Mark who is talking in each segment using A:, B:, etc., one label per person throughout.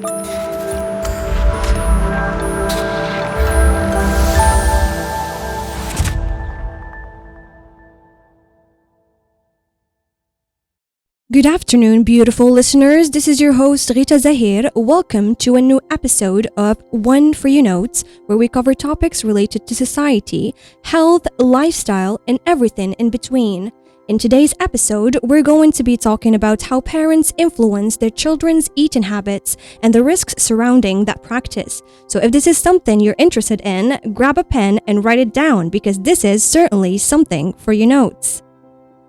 A: Good afternoon, beautiful listeners. This is your host, Ghita ZAHIR. Welcome to a new episode of One For You Notes, where we cover topics related to society, health, lifestyle, and everything in between. In today's episode, we're going to be talking about how parents influence their children's eating habits and the risks surrounding that practice. So if this is something you're interested in, grab a pen and write it down because this is certainly something for your notes.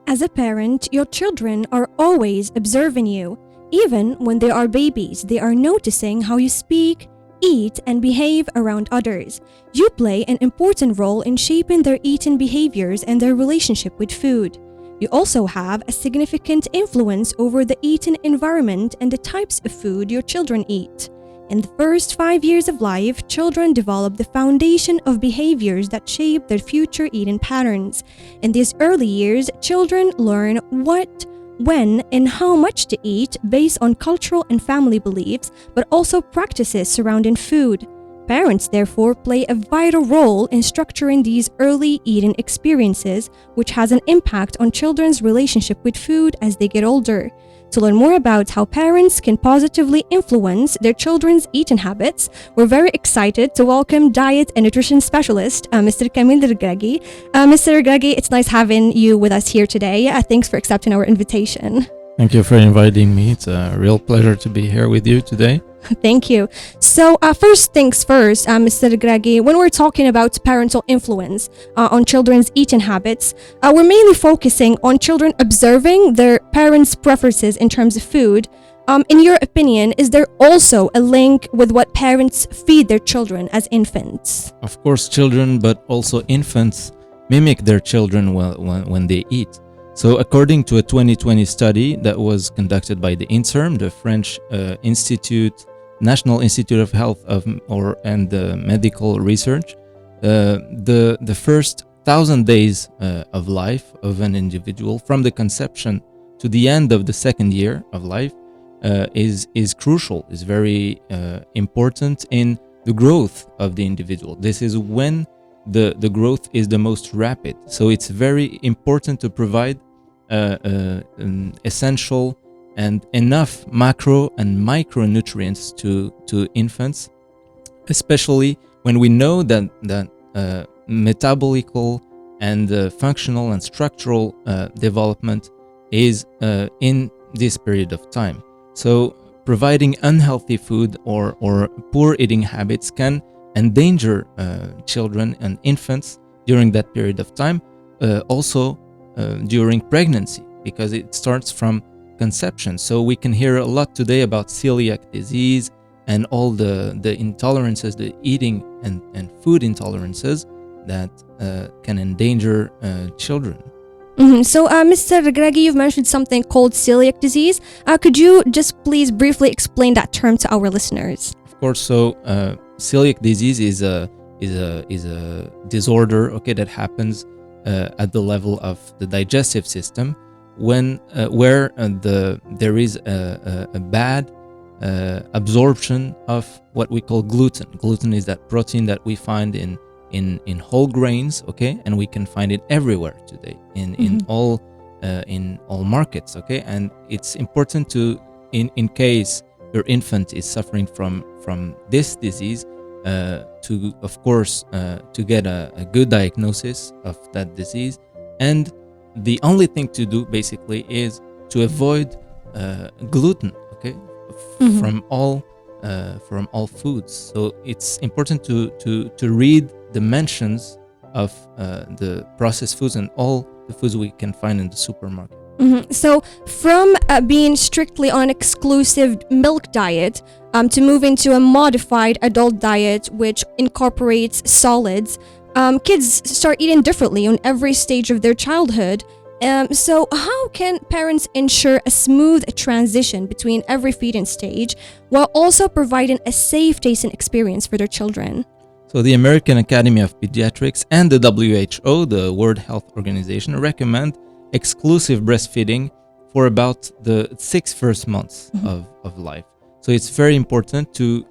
A: As a parent, your children are always observing you. Even when they are babies, they are noticing how you speak, eat, and behave around others. You play an important role in shaping their eating behaviors and their relationship with food. You also have a significant influence over the eating environment and the types of food your children eat. In the first 5 years of life, children develop the foundation of behaviors that shape their future eating patterns. In these early years, children learn what, when, and how much to eat based on cultural and family beliefs, but also practices surrounding food. Parents, therefore, play a vital role in structuring these early eating experiences, which has an impact on children's relationship with food as they get older. To learn more about how parents can positively influence their children's eating habits, we're very excited to welcome diet and nutrition specialist, Mr. Camil REGRAGUI. Mr. REGRAGUI, it's nice having you with us here today. Thanks for accepting our invitation.
B: Thank you for inviting me. It's a real pleasure to be here with you today.
A: Thank you. So first things first, Mr. REGRAGUI, when we're talking about parental influence on children's eating habits, we're mainly focusing on children observing their parents' preferences in terms of food. In your opinion, is there also a link with what parents feed their children as infants?
B: Of course, children, but also infants mimic their children when they eat. So according to a 2020 study that was conducted by the INSERM, the French National Institute of Health and Medical Research, the first 1,000 days of life of an individual, from the conception to the end of the second year of life, is crucial, is very important in the growth of the individual. This is when the growth is the most rapid. So it's very important to provide essential and enough macro and micronutrients to infants, especially when we know that metabolical and functional and structural development is in this period of time. So providing unhealthy food or poor eating habits can endanger children and infants during that period of time, also during pregnancy, because it starts from conception. So we can hear a lot today about celiac disease and all the intolerances, the eating and food intolerances that can endanger children.
A: Mm-hmm. So, Mr. REGRAGUI, you've mentioned something called celiac disease. Could you just please briefly explain that term to our listeners?
B: Of course. So, celiac disease is a disorder, that happens at the level of the digestive system, where there is a bad absorption of what we call gluten. Gluten is that protein that we find in whole grains, and we can find it everywhere today in all markets, and it's important to, in case your infant is suffering from this disease, to of course to get a good diagnosis of that disease. And the only thing to do basically is to avoid gluten, from all foods. So it's important to read the mentions of the processed foods and all the foods we can find in the supermarket.
A: Mm-hmm. So from being strictly on an exclusive milk diet to moving to a modified adult diet which incorporates solids, kids start eating differently on every stage of their childhood. So how can parents ensure a smooth transition between every feeding stage while also providing a safe tasting experience for their children?
B: So the American Academy of Pediatrics and the WHO, the World Health Organization, recommend exclusive breastfeeding for about the 6 first months of life. So it's very important to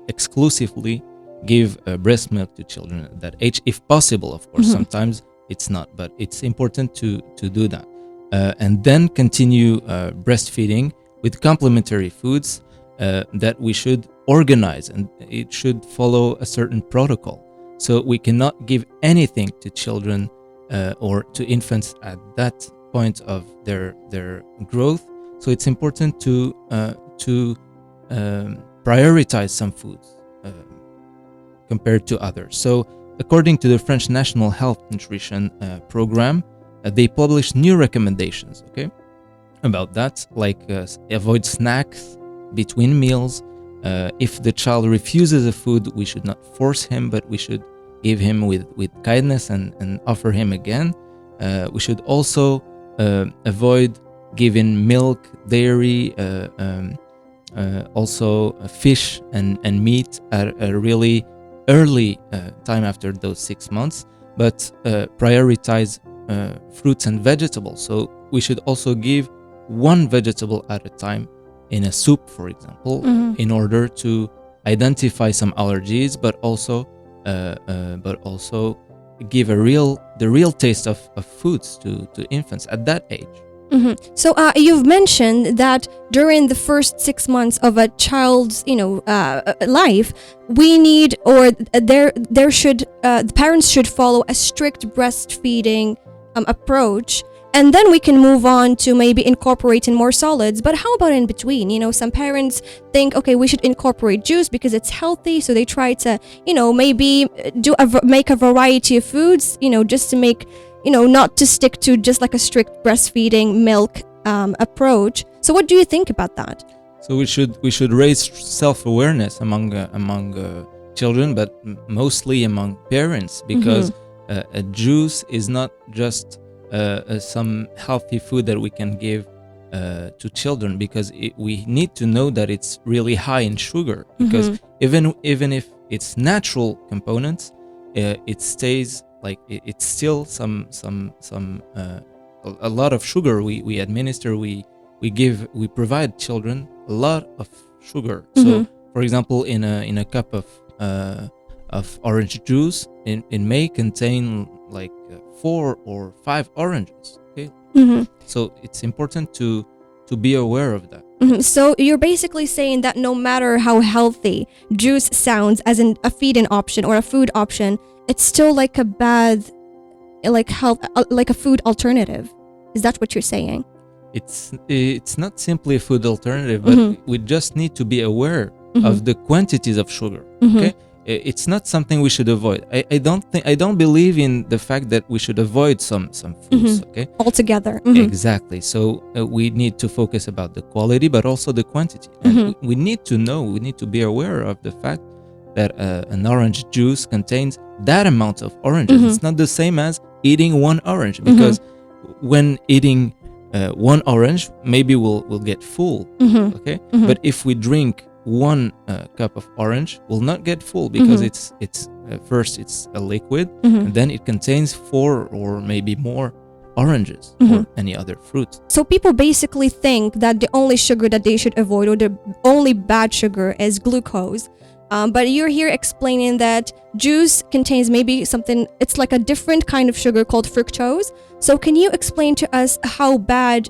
B: exclusively give breast milk to children at that age, if possible. Of course, sometimes it's not, but it's important to do that. And then continue breastfeeding with complementary foods that we should organize, and it should follow a certain protocol. So we cannot give anything to children or to infants at that point of their growth. So it's important to prioritize some foods compared to others. So according to the French National Health Nutrition Program, they publish new recommendations, okay, about that, like avoid snacks between meals. If the child refuses a food, we should not force him, but we should give him with kindness and offer him again. We should also avoid giving milk, dairy, also fish and meat at a really early time after those 6 months, but prioritize fruits and vegetables. So we should also give one vegetable at a time in a soup, for example, in order to identify some allergies, but also give the real taste of foods to infants at that age.
A: So you've mentioned that during the first 6 months of a child's, life, we need, or there should, the parents should follow a strict breastfeeding approach, and then we can move on to maybe incorporating more solids. But how about in between? Some parents think, okay, we should incorporate juice because it's healthy, so they try to, maybe make a variety of foods, just to make, not to stick to just like a strict breastfeeding milk approach. So what do you think about that?
B: So we should raise self-awareness among children, but mostly among parents, because a juice is not just some healthy food that we can give to children, because we need to know that it's really high in sugar, because even if it's natural components, it stays like it's still a lot of sugar we administer. We provide children a lot of sugar. So for example, in a cup of orange juice, it may contain like 4 or 5 oranges. Okay, so it's important to be aware of that.
A: So you're basically saying that no matter how healthy juice sounds as a feeding option or a food option, it's still like a bad, like a food alternative. Is that what you're saying?
B: It's not simply a food alternative, but we just need to be aware of the quantities of sugar. Okay, it's not something we should avoid. I don't believe in the fact that we should avoid some foods. Okay,
A: altogether.
B: Exactly. So we need to focus about the quality, but also the quantity. And we need to know. We need to be aware of the fact that an orange juice contains that amount of oranges. It's not the same as eating one orange, because when eating one orange, maybe we'll get full. Okay, but if we drink one cup of orange, we'll not get full, because it's first it's a liquid, and then it contains 4 or maybe more oranges or any other fruit.
A: So people basically think that the only sugar that they should avoid, or the only bad sugar, is glucose. But you're here explaining that juice contains maybe something, it's like a different kind of sugar called fructose. So can you explain to us how bad,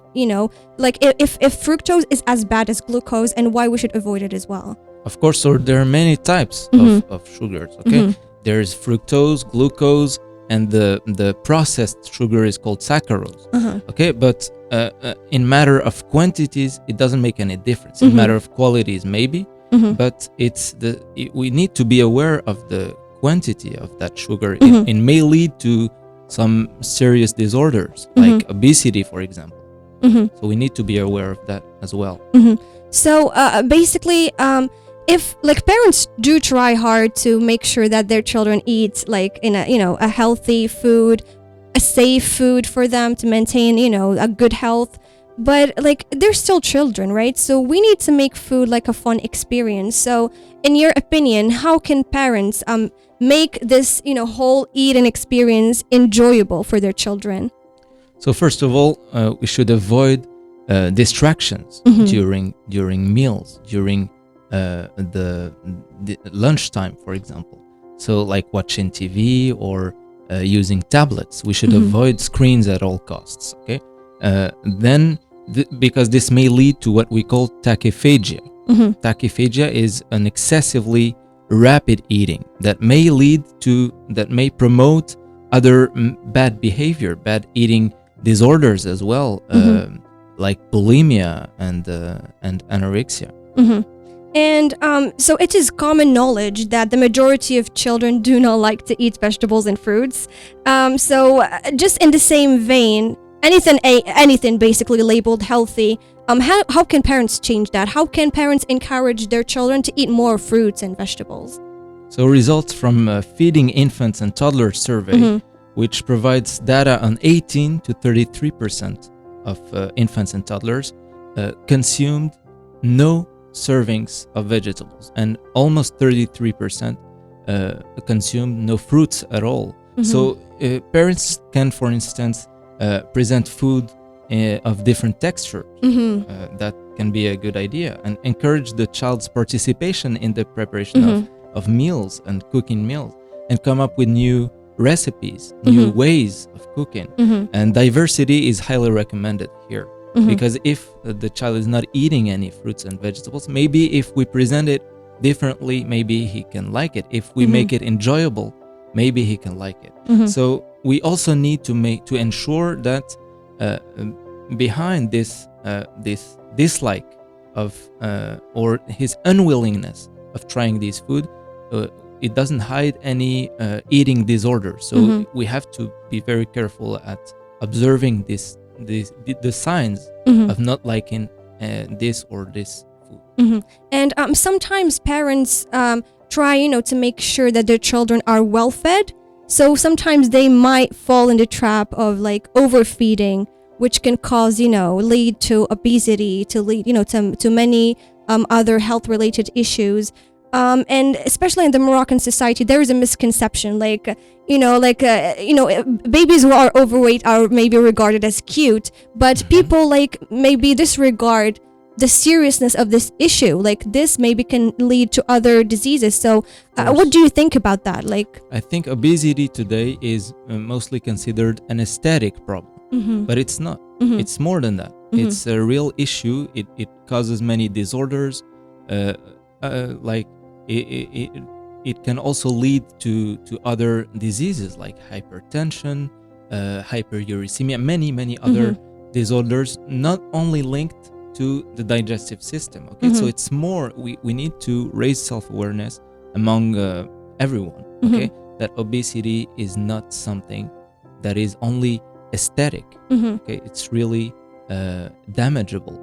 A: like if fructose is as bad as glucose, and why we should avoid it as well?
B: Of course, so there are many types of sugars, okay? There's fructose, glucose, and the processed sugar is called saccharose, okay? But in matter of quantities, it doesn't make any difference. In matter of qualities, maybe. But we need to be aware of the quantity of that sugar. It may lead to some serious disorders, like obesity, for example. So we need to be aware of that as well.
A: So basically, if like parents do try hard to make sure that their children eat like in a healthy food, a safe food for them to maintain a good health. But like they're still children, right? So we need to make food like a fun experience. So in your opinion, how can parents make this whole eating experience enjoyable for their children?
B: So first of all, we should avoid distractions during meals, during the lunchtime, for example. So like watching TV or using tablets, we should avoid screens at all costs. Okay, then because this may lead to what we call tachyphagia. Tachyphagia is an excessively rapid eating that may promote other bad behavior, bad eating disorders as well, like bulimia and anorexia.
A: And so it is common knowledge that the majority of children do not like to eat vegetables and fruits. Just in the same vein, anything basically labeled healthy, how can parents change that? How can parents encourage their children to eat more fruits and vegetables?
B: So results from a Feeding Infants and Toddlers survey, which provides data on 18 to 33% of infants and toddlers consumed no servings of vegetables, and almost 33% consumed no fruits at all. So parents can, for instance, present food of different textures. That can be a good idea, and encourage the child's participation in the preparation of meals and cooking meals, and come up with new recipes, new ways of cooking. And diversity is highly recommended here, because if the child is not eating any fruits and vegetables, maybe if we present it differently, maybe he can like it. If we make it enjoyable, maybe he can like it. So we also need to ensure that behind this dislike of or his unwillingness of trying these food, it doesn't hide any eating disorder. So we have to be very careful at observing the signs of not liking this or this food.
A: And sometimes parents try, to make sure that their children are well fed. So sometimes they might fall in the trap of like overfeeding, which can cause, lead to obesity, to lead, to many other health related issues. And especially in the Moroccan society, there is a misconception, babies who are overweight are maybe regarded as cute, but people maybe disregard the seriousness of this issue. This maybe can lead to other diseases. So what do you think about that?
B: I think obesity today is mostly considered an aesthetic problem, but it's not. It's more than that. It's a real issue. It causes many disorders, it can also lead to other diseases like hypertension, hyperuricemia, many other disorders, not only linked to the digestive system. Okay, so it's more, we need to raise self-awareness among everyone, okay, that obesity is not something that is only aesthetic. Okay, it's really damageable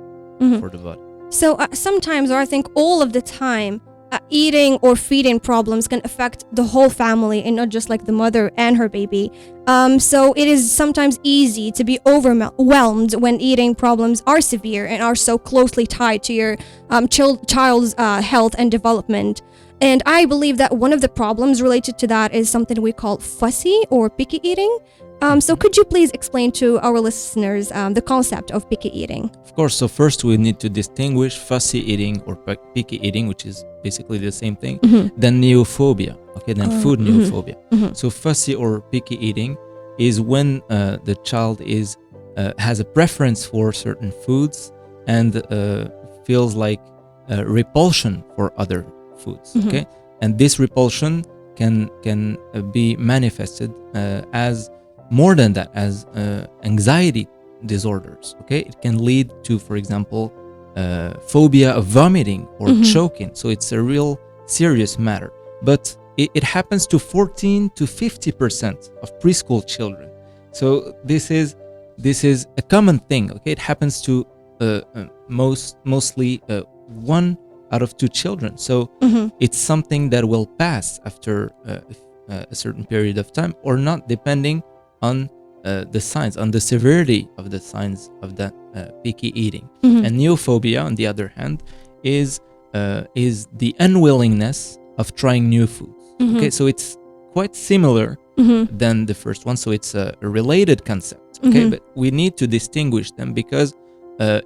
B: for the body.
A: So sometimes, or I think all of the time, eating or feeding problems can affect the whole family and not just the mother and her baby. So it is sometimes easy to be overwhelmed when eating problems are severe and are so closely tied to your child's health and development. And I believe that one of the problems related to that is something we call fussy or picky eating. So could you please explain to our listeners the concept of picky eating?
B: Of course. So first we need to distinguish fussy eating or picky eating, which is basically the same thing, then neophobia. Okay, then food neophobia. So fussy or picky eating is when the child has a preference for certain foods and feels like repulsion for other foods. Okay, and this repulsion can be manifested as more than that, as anxiety disorders. Okay, it can lead to, for example, phobia of vomiting or choking. So it's a real serious matter. But it happens to 14 to 50% of preschool children. So this is a common thing. Okay, it happens to mostly 1 out of 2 children. So it's something that will pass after a certain period of time or not, depending on the signs, on the severity of the signs of that picky eating. And neophobia, on the other hand, is the unwillingness of trying new foods. Okay, so it's quite similar than the first one. So it's a related concept. Okay, but we need to distinguish them because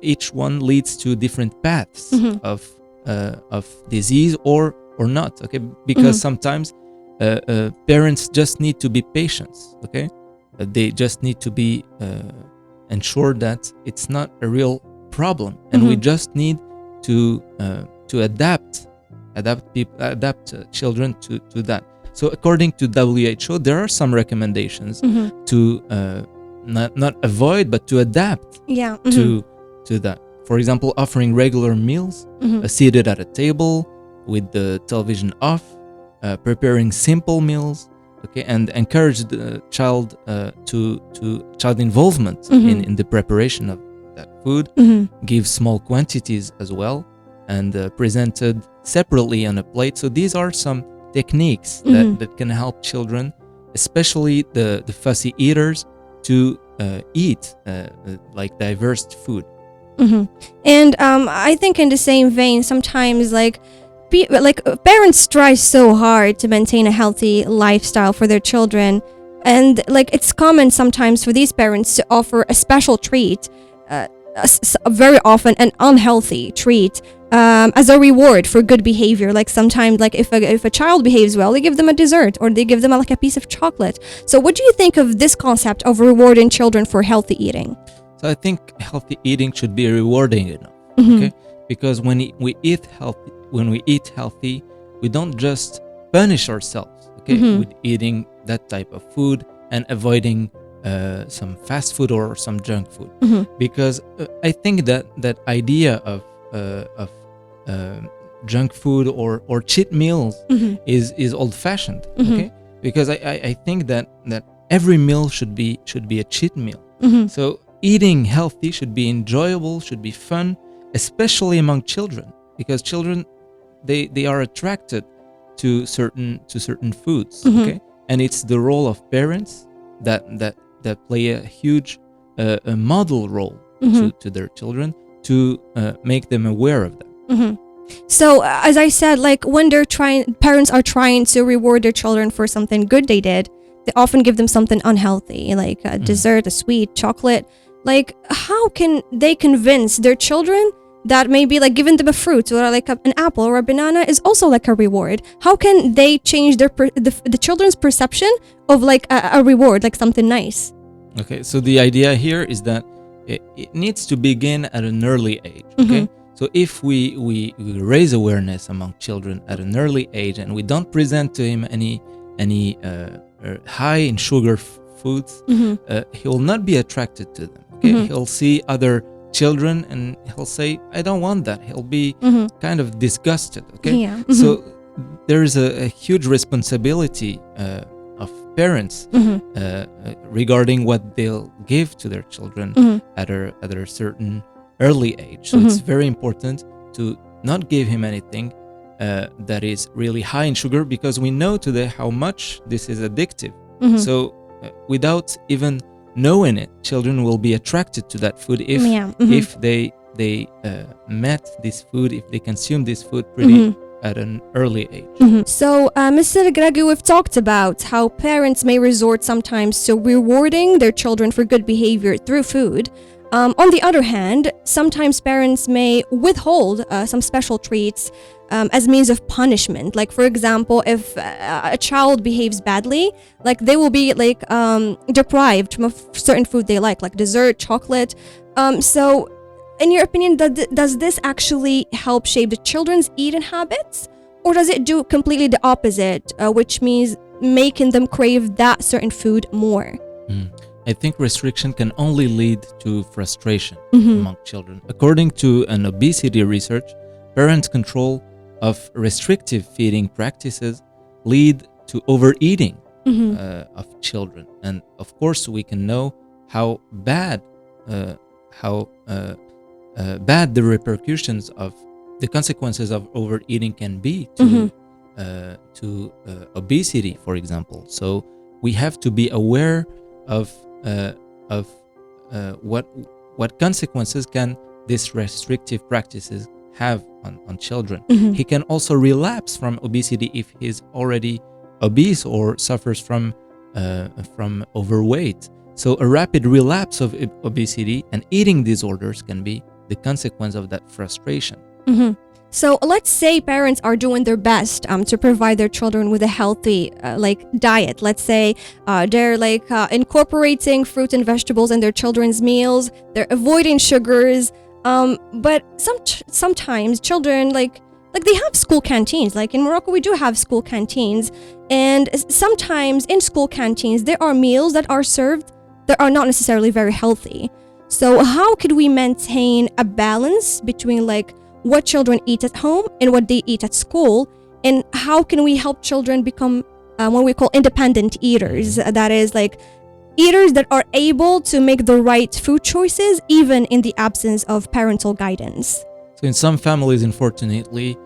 B: each one leads to different paths
A: Mhm.
B: of disease or not. Okay, because sometimes parents just need to be patient. Okay, they just need to be ensured that it's not a real problem, and we just need to adapt children to that. So according to WHO, there are some recommendations to not avoid but to adapt
A: Yeah.
B: to that. For example, offering regular meals seated at a table with the television off, preparing simple meals, okay, and encourage the child to child involvement in the preparation of that food. Give small quantities as well, and presented separately on a plate. So these are some techniques that can help children, especially the fussy eaters, to eat like diverse food.
A: And I think in the same vein, sometimes like parents try so hard to maintain a healthy lifestyle for their children, and like it's common sometimes for these parents to offer a special treat, very often an unhealthy treat, as a reward for good behavior. Like sometimes, like if a child behaves well, they give them a dessert or they give them like a piece of chocolate. So what do you think of this concept of rewarding children for healthy eating?
B: So I think healthy eating should be rewarding enough, okay? Because when we eat healthy, we don't just punish ourselves, okay, with eating that type of food and avoiding some fast food or some junk food. Because I think that idea of junk food or cheat meals is old-fashioned, okay? Because I think that every meal should be a cheat meal. So eating healthy should be enjoyable, should be fun, especially among children, because children they are attracted to certain foods, okay? And it's the role of parents that play a huge a model role to their children to make them aware of that.
A: So as I said, like when parents are trying to reward their children for something good they did, they often give them something unhealthy, like a dessert, a sweet, chocolate. Like, how can they convince their children that maybe like giving them a fruit or like an apple or a banana is also like a reward? How can they change the children's perception of like a reward, like something nice?
B: Okay, so the idea here is that it needs to begin at an early age, okay? So if we raise awareness among children at an early age and we don't present to him any high in sugar foods, he will not be attracted to them. Okay, he'll see other children and he'll say, "I don't want that." He'll be kind of disgusted. Okay,
A: Yeah.
B: so there is a huge responsibility of parents regarding what they'll give to their children at a certain early age. So it's very important to not give him anything that is really high in sugar, because we know today how much this is addictive. So without even knowing it, children will be attracted to that food if they met this food, if they consume this food pretty at an early age.
A: So, Mr. REGRAGUI, we've talked about how parents may resort sometimes to rewarding their children for good behavior through food. On the other hand, sometimes parents may withhold some special treats as means of punishment. Like, for example, if a child behaves badly, like they will be like deprived from a certain food they like dessert, chocolate. So, in your opinion, does this actually help shape the children's eating habits? Or does it do completely the opposite, which means making them crave that certain food more?
B: I think restriction can only lead to frustration among children. According to an obesity research, parent control of restrictive feeding practices lead to overeating of children. And of course, we can know how bad the repercussions of the consequences of overeating can be to obesity, for example. So we have to be aware of what consequences can these restrictive practices have on children. He can also relapse from obesity if he's already obese or suffers from overweight. So a rapid relapse of obesity and eating disorders can be the consequence of that frustration.
A: Mm-hmm. So let's say parents are doing their best to provide their children with a healthy diet. Let's say they're incorporating fruit and vegetables in their children's meals. They're avoiding sugars. But sometimes children they have school canteens. Like in Morocco, we do have school canteens, and sometimes in school canteens there are meals that are served that are not necessarily very healthy. So how could we maintain a balance between what children eat at home and what they eat at school, and how can we help children become what we call independent eaters? That is eaters that are able to make the right food choices even in the absence of parental guidance.
B: So in some families, unfortunately,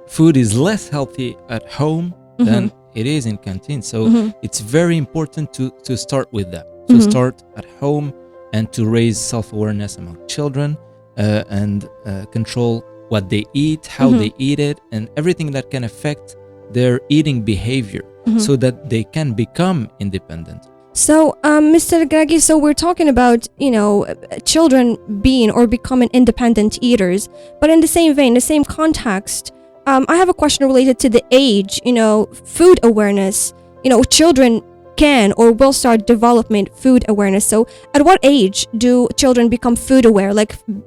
B: food is less healthy at home than it is in canteens. So it's very important to start with that. To start at home and to raise self-awareness among children and control what they eat, how they eat it, and everything that can affect their eating behavior so that they can become independent.
A: So, Mr. Regragui, so we're talking about, children being or becoming independent eaters, but in the same vein, the same context, I have a question related to the age, food awareness. Children can or will start developing food awareness. So at what age do children become food aware?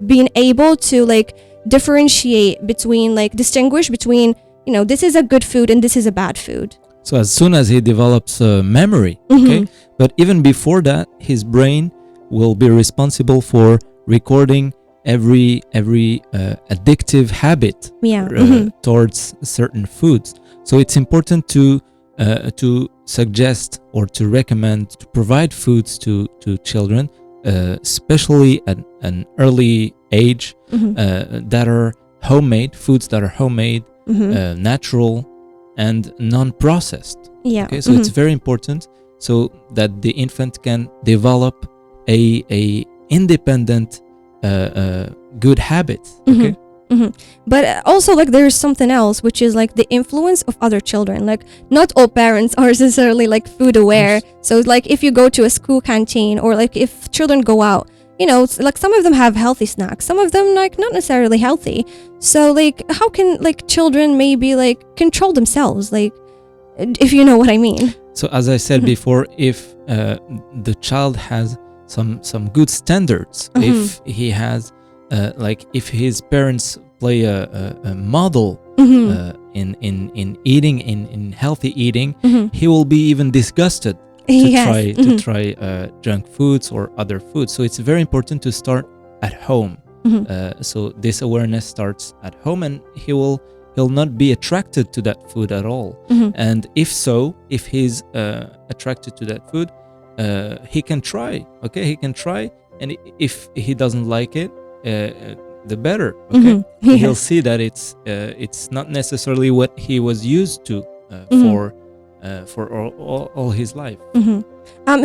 A: Being able to differentiate between distinguish between this is a good food and this is a bad food.
B: So as soon as he develops memory, okay, but even before that, his brain will be responsible for recording every addictive habit towards certain foods. So it's important to suggest or to recommend to provide foods to children, especially at an early age, that are homemade, foods that are homemade, natural, and non-processed.
A: Yeah.
B: Okay, so it's very important so that the infant can develop a independent, good habits. Okay.
A: But also there's something else, which is the influence of other children. Not all parents are necessarily food aware. So if you go to a school canteen or if children go out, some of them have healthy snacks, some of them not necessarily healthy. So how can children maybe control themselves, if you know what I mean?
B: So as I said before, if the child has some good standards, if he has if his parents play a model in eating, in healthy eating, he will be even disgusted to try junk foods or other foods. So it's very important to start at home. So this awareness starts at home, and he'll not be attracted to that food at all. And if he's attracted to that food, he can try. Okay, he can try, and if he doesn't like it, the better. Okay, he'll see that it's not necessarily what he was used to for all his life.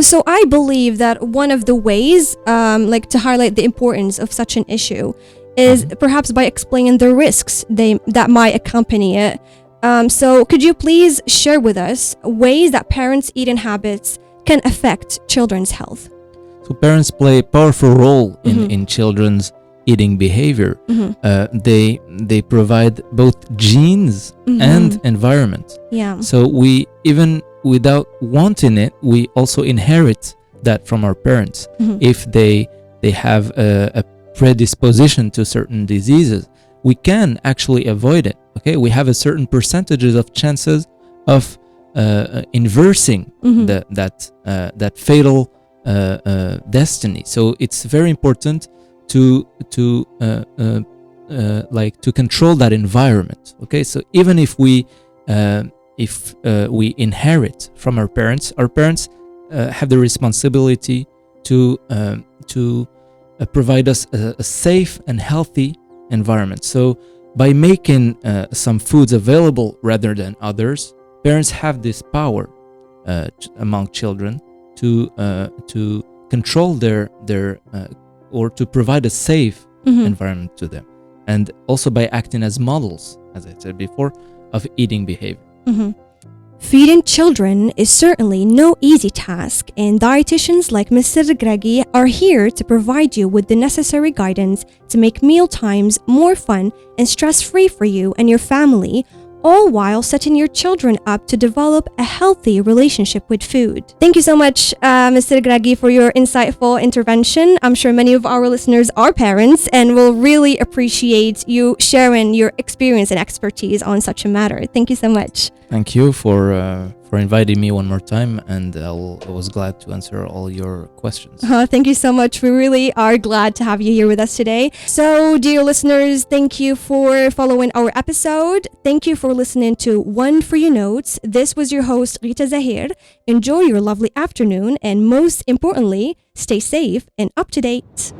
A: So I believe that one of the ways to highlight the importance of such an issue is perhaps by explaining the risks that might accompany it. So could you please share with us ways that parents' eating habits can affect children's health?
B: So parents play a powerful role in children's eating behavior. They provide both genes and environment.
A: Yeah.
B: So we, even without wanting it, we also inherit that from our parents. If they have a predisposition to certain diseases, we can actually avoid it. Okay, we have a certain percentages of chances of inversing that fatal destiny. So it's very important to control that environment. Okay, so even if we inherit from our parents have the responsibility to provide us a safe and healthy environment. So by making some foods available rather than others, parents have this power among children to control their or to provide a safe environment to them, and also by acting as models, as I said before, of eating behavior.
A: Feeding children is certainly no easy task, and dietitians like Mr. Regragui are here to provide you with the necessary guidance to make meal times more fun and stress-free for you and your family, all while setting your children up to develop a healthy relationship with food. Thank you so much, Mr. Regragui, for your insightful intervention. I'm sure many of our listeners are parents and will really appreciate you sharing your experience and expertise on such a matter. Thank you so much.
B: Thank you for inviting me one more time, and I was glad to answer all your questions.
A: Thank you so much. We really are glad to have you here with us today. So, dear listeners, thank you for following our episode. Thank you for listening to One For You Notes. This was your host, Ghita Zahir. Enjoy your lovely afternoon, and most importantly, stay safe and up to date.